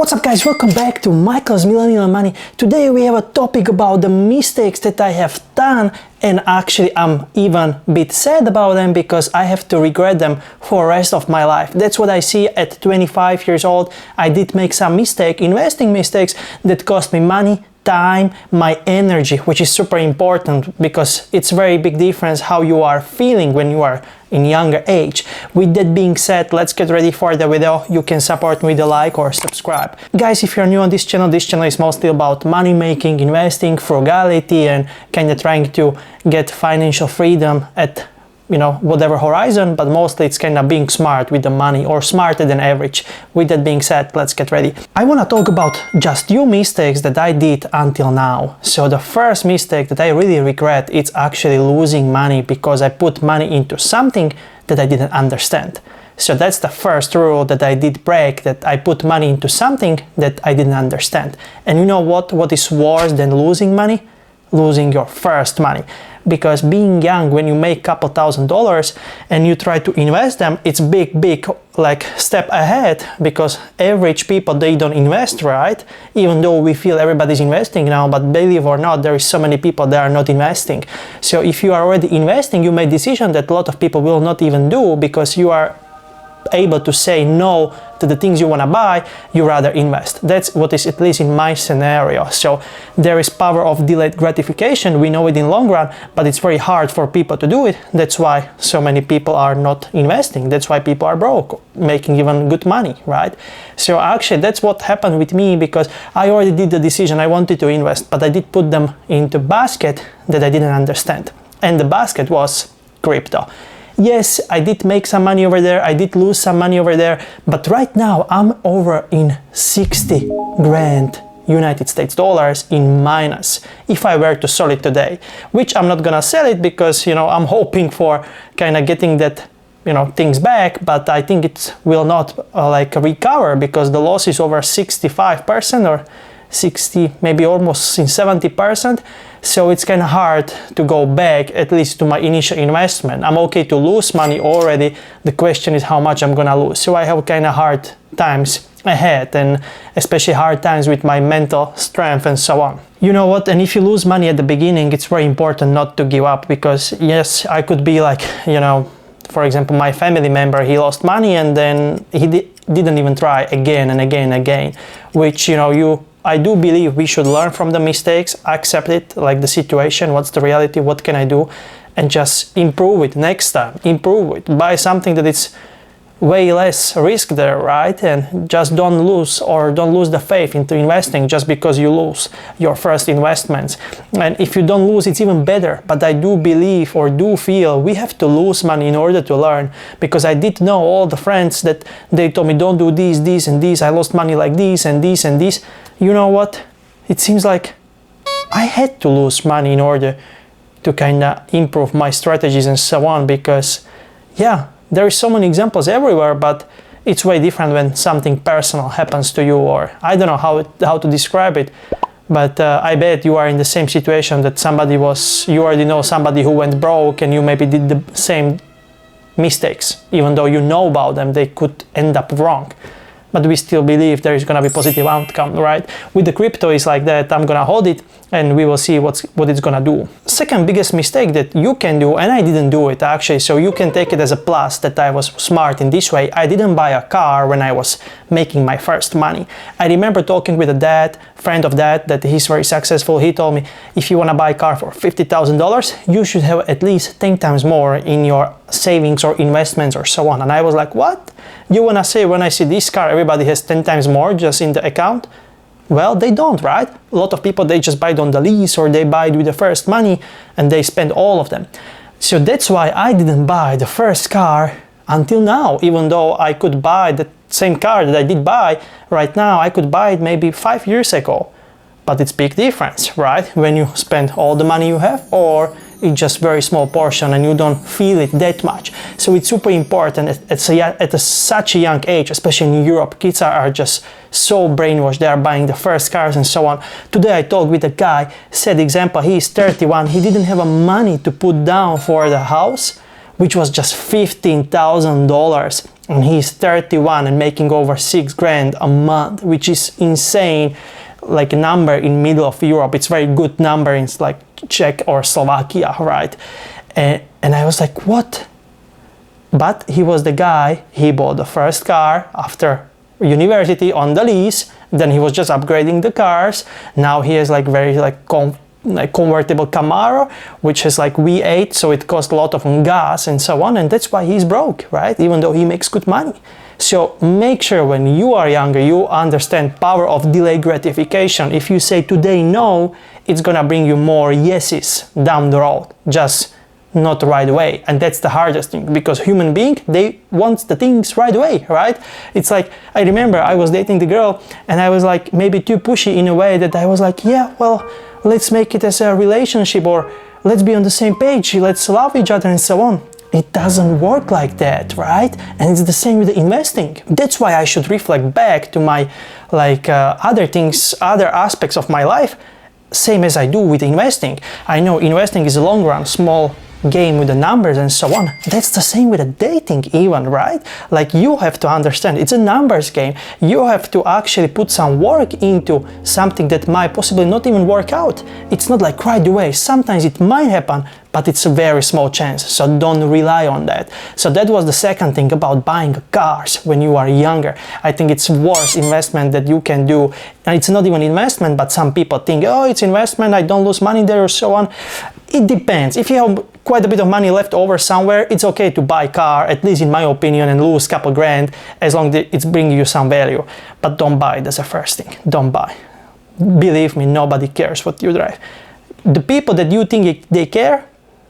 What's up guys, welcome back to Michael's Millennial Money. Today we have a topic about the mistakes that I have done, and actually I'm even a bit sad about them because I have to regret them for the rest of my life. That's what I see at 25 years old. I did make some investing mistakes that cost me money, time, my energy, which is super important because it's a very big difference how you are feeling when you are in younger age. With that being said, let's get ready for the video. You can support me with a like or subscribe. Guys, if you're new on this channel is mostly about money making, investing, frugality, and kind of trying to get financial freedom at whatever horizon, but mostly it's kind of being smart with the money, or smarter than average. With that being said, let's get ready. I want to talk about just few mistakes that I did until now. So the first mistake that I really regret is actually losing money because I put money into something that I didn't understand. So that's the first rule that I did break, that I put money into something that I didn't understand. And you know what is worse than losing money? Losing your first money. Because being young, when you make couple $1,000s and you try to invest them, it's big like step ahead, because average people, they don't invest, right? Even though we feel everybody's investing now, but believe or not, there is so many people that are not investing. So if you are already investing, you make decision that a lot of people will not even do, because you are able to say no to the things you want to buy. You rather invest. That's what is, at least in my scenario. So there is power of delayed gratification. We know it in long run, but it's very hard for people to do it. That's why so many people are not investing. That's why people are broke, making even good money, right? So actually that's what happened with me, because I already did the decision. I wanted to invest, but I did put them into basket that I didn't understand. And the basket was crypto. Yes, I did make some money over there, I did lose some money over there, but right now I'm over in 60 grand United States dollars in minus if I were to sell it today, which I'm not gonna sell it because, I'm hoping for kind of getting that, things back, but I think it will not recover, because the loss is over 65% or 60, maybe almost in 70%. So it's kind of hard to go back, at least to my initial investment. I'm okay to lose money already. The question is how much I'm gonna lose. So I have kind of hard times ahead, and especially hard times with my mental strength and so on. You know what? And if you lose money at the beginning, it's very important not to give up, because yes, I could be like, for example, my family member, he lost money and then he didn't even try again and again and again, which, I do believe we should learn from the mistakes, accept it, like the situation, what's the reality, what can I do, and just improve it next time, improve it, buy something that is way less risk there, right? And just don't lose the faith into investing just because you lose your first investments. And if you don't lose, it's even better. But I do believe, or do feel, we have to lose money in order to learn, because I did know all the friends that they told me don't do this and this, I lost money like this and this and this. You know what? It seems like I had to lose money in order to kind of improve my strategies and so on, because yeah, there is so many examples everywhere, but it's way different when something personal happens to you, or I don't know how to describe it, but I bet you are in the same situation that you already know somebody who went broke, and you maybe did the same mistakes. Even though you know about them, they could end up wrong. But we still believe there is going to be positive outcome, right? With the crypto, is like that. I'm going to hold it and we will see what it's going to do. Second biggest mistake that you can do, and I didn't do it actually, so you can take it as a plus that I was smart in this way. I didn't buy a car when I was making my first money. I remember talking with a friend of dad, that he's very successful. He told me, if you want to buy a car for $50,000, you should have at least 10 times more in your savings or investments or so on. And I was like, what? You want to say when I see this car, everybody has 10 times more just in the account? Well, they don't, right? A lot of people, they just buy it on the lease, or they buy it with the first money and they spend all of them. So that's why I didn't buy the first car until now, even though I could buy the same car that I did buy right now. I could buy it maybe 5 years ago, but it's big difference, right? When you spend all the money you have, or it's just very small portion and you don't feel it that much. So it's super important at such a young age, especially in Europe. Kids are just so brainwashed. They are buying the first cars and so on. Today I talked with a guy, said example, he is 31, he didn't have money to put down for the house, which was just $15,000. and he's 31 and making over 6 grand a month, which is insane, like a number in middle of Europe. It's very good number in like Czech or Slovakia, right? And I was like, what? But he was the guy, he bought the first car after university on the lease, then he was just upgrading the cars. Now he has like very like convertible Camaro, which is like V8, so it costs a lot of gas and so on, and that's why he's broke, right? Even though he makes good money. So make sure when you are younger, you understand power of delayed gratification. If you say today no, it's gonna bring you more yeses down the road, just not right away. And that's the hardest thing, because human being, they want the things right away, right? It's like, I remember I was dating the girl and I was like maybe too pushy in a way that I was like, yeah, well, let's make it as a relationship, or let's be on the same page, let's love each other and so on. It doesn't work like that, right? And it's the same with the investing. That's why I should reflect back to my other things, other aspects of my life, same as I do with investing. I know investing is a long run, small game with the numbers and so on. That's the same with a dating even, right? Like, you have to understand it's a numbers game. You have to actually put some work into something that might possibly not even work out. It's not like right away. Sometimes it might happen, but it's a very small chance, so don't rely on that. So that was the second thing about buying cars when you are younger. I think it's worst investment that you can do. And it's not even investment, but some people think, oh, it's investment, I don't lose money there or so on. It depends. If you have quite a bit of money left over somewhere, it's okay to buy a car, at least in my opinion, and lose a couple grand, as long as it's bringing you some value. But don't buy it as a first thing. Don't buy. Believe me, nobody cares what you drive. The people that you think they care,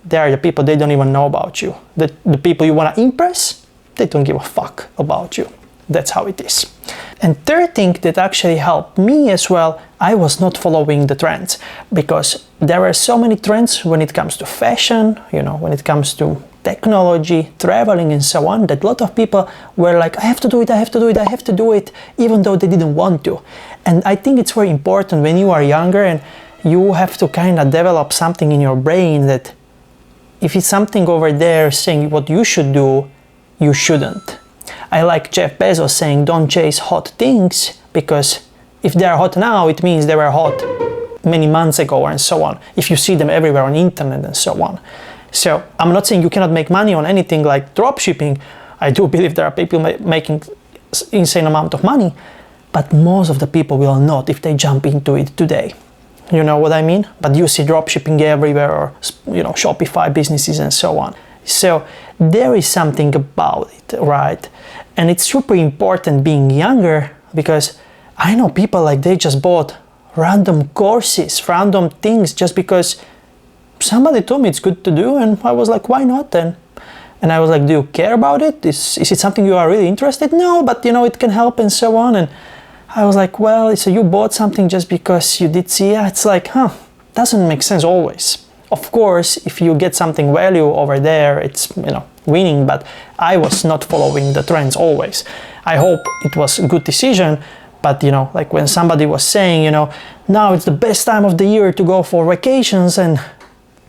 they are the people, they don't even know about you. The people you want to impress, they don't give a fuck about you. That's how it is. And third thing that actually helped me as well, I was not following the trends, because there are so many trends when it comes to fashion, you know, when it comes to technology, traveling and so on, that a lot of people were like, I have to do it, I have to do it, I have to do it, even though they didn't want to. And I think it's very important when you are younger and you have to kind of develop something in your brain that if it's something over there saying what you should do, you shouldn't. I like Jeff Bezos saying, don't chase hot things, because if they are hot now, it means they were hot many months ago and so on. If you see them everywhere on internet and so on. So I'm not saying you cannot make money on anything like dropshipping. I do believe there are people making insane amount of money, but most of the people will not if they jump into it today. You know what I mean? But you see dropshipping everywhere, or, you know, Shopify businesses and so on. So there is something about it, right? And it's super important being younger, because I know people like they just bought random courses, random things, just because somebody told me it's good to do, and I was like, why not then? And I was like, do you care about it? Is it something you are really interested in? No, but you know, it can help and so on. And I was like, well, so you bought something just because you did see it? It's like, doesn't make sense always. Of course, if you get something value over there, it's, you know, winning, but I was not following the trends always. I hope it was a good decision, but you know, like when somebody was saying, you know, now it's the best time of the year to go for vacations and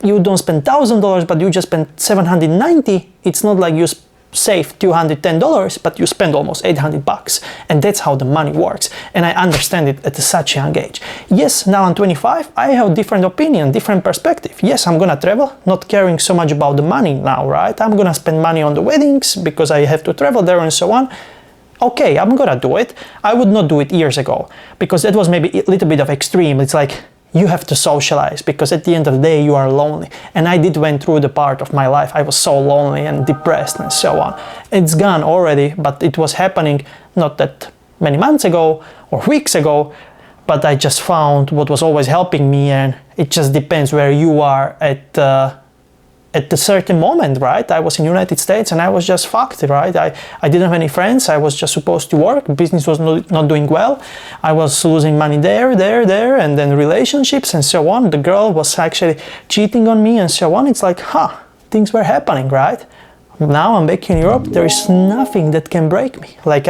you don't spend $1,000, but you just spend $790, it's not like you save $210, but you spend almost $800, and that's how the money works. And I understand it at such a young age. Yes, now I'm 25, I have a different opinion, different perspective. Yes, I'm gonna travel, not caring so much about the money now, right? I'm gonna spend money on the weddings because I have to travel there and so on. Okay, I'm gonna do it. I would not do it years ago, because that was maybe a little bit of extreme. It's like, you have to socialize, because at the end of the day you are lonely. And I did went through the part of my life, I was so lonely and depressed and so on. It's gone already, but it was happening not that many months ago or weeks ago, but I just found what was always helping me, and it just depends where you are at a certain moment, right? I was in the United States and I was just fucked, right? I didn't have any friends, I was just supposed to work, business was not doing well, I was losing money there, and then relationships and so on. The girl was actually cheating on me and so on. It's like, things were happening, right? Now I'm back in Europe, there is nothing that can break me. Like,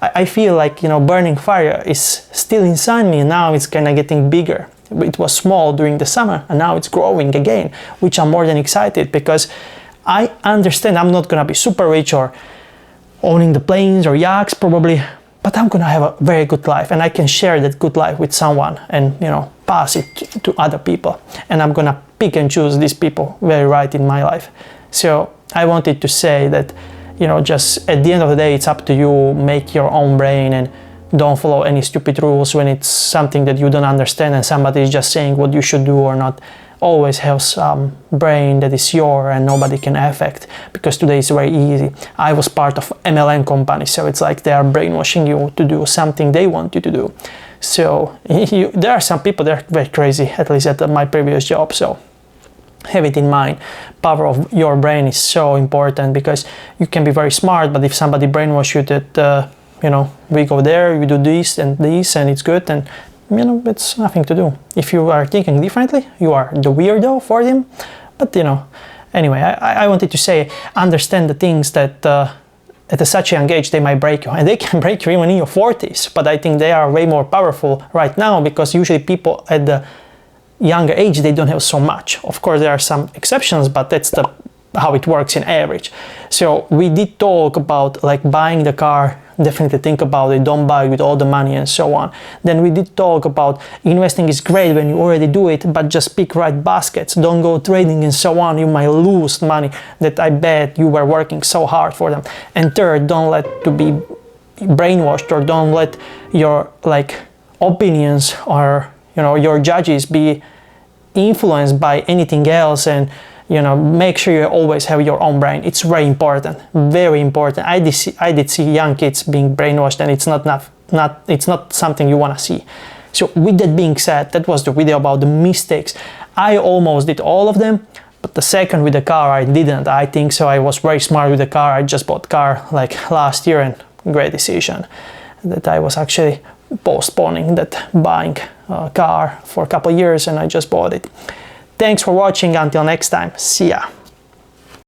I feel like, you know, burning fire is still inside me, and now it's kind of getting bigger. It was small during the summer and now it's growing again, which I'm more than excited, because I understand I'm not gonna be super rich or owning the planes or yachts probably, but I'm gonna have a very good life, and I can share that good life with someone and, you know, pass it to other people. And I'm gonna pick and choose these people very right in my life. So I wanted to say that, you know, just at the end of the day, it's up to you. Make your own brain and don't follow any stupid rules when it's something that you don't understand and somebody is just saying what you should do or not. Always have some brain that is yours and nobody can affect, because today is very easy. I was part of MLM company, so it's like they are brainwashing you to do something they want you to do. So there are some people that are very crazy, at least at my previous job. So have it in mind. Power of your brain is so important, because you can be very smart, but if somebody brainwash you that you know, we go there, we do this and it's good, and you know, it's nothing to do. If you are thinking differently, you are the weirdo for them. But you know, anyway, I wanted to say, understand the things that at such a young age they might break you, and they can break you even in your 40s. But I think they are way more powerful right now, because usually people at the younger age, they don't have so much. Of course, there are some exceptions, but that's how it works in average. So we did talk about like buying the car. Definitely think about it, don't buy it with all the money and so on. Then we did talk about investing is great when you already do it, but just pick right baskets, don't go trading and so on. You might lose money that I bet you were working so hard for them. And third, don't let to be brainwashed, or don't let your like opinions or, you know, your judges be influenced by anything else. And you know, make sure you always have your own brain. It's very important, very important. I did see young kids being brainwashed, and it's not something you want to see. So with that being said, that was the video about the mistakes. I almost did all of them, but the second with the car I didn't. I think so. I was very smart with the car. I just bought car like last year, and great decision that I was actually postponing that buying a car for a couple of years, and I just bought it. Thanks for watching. Until next time. See ya.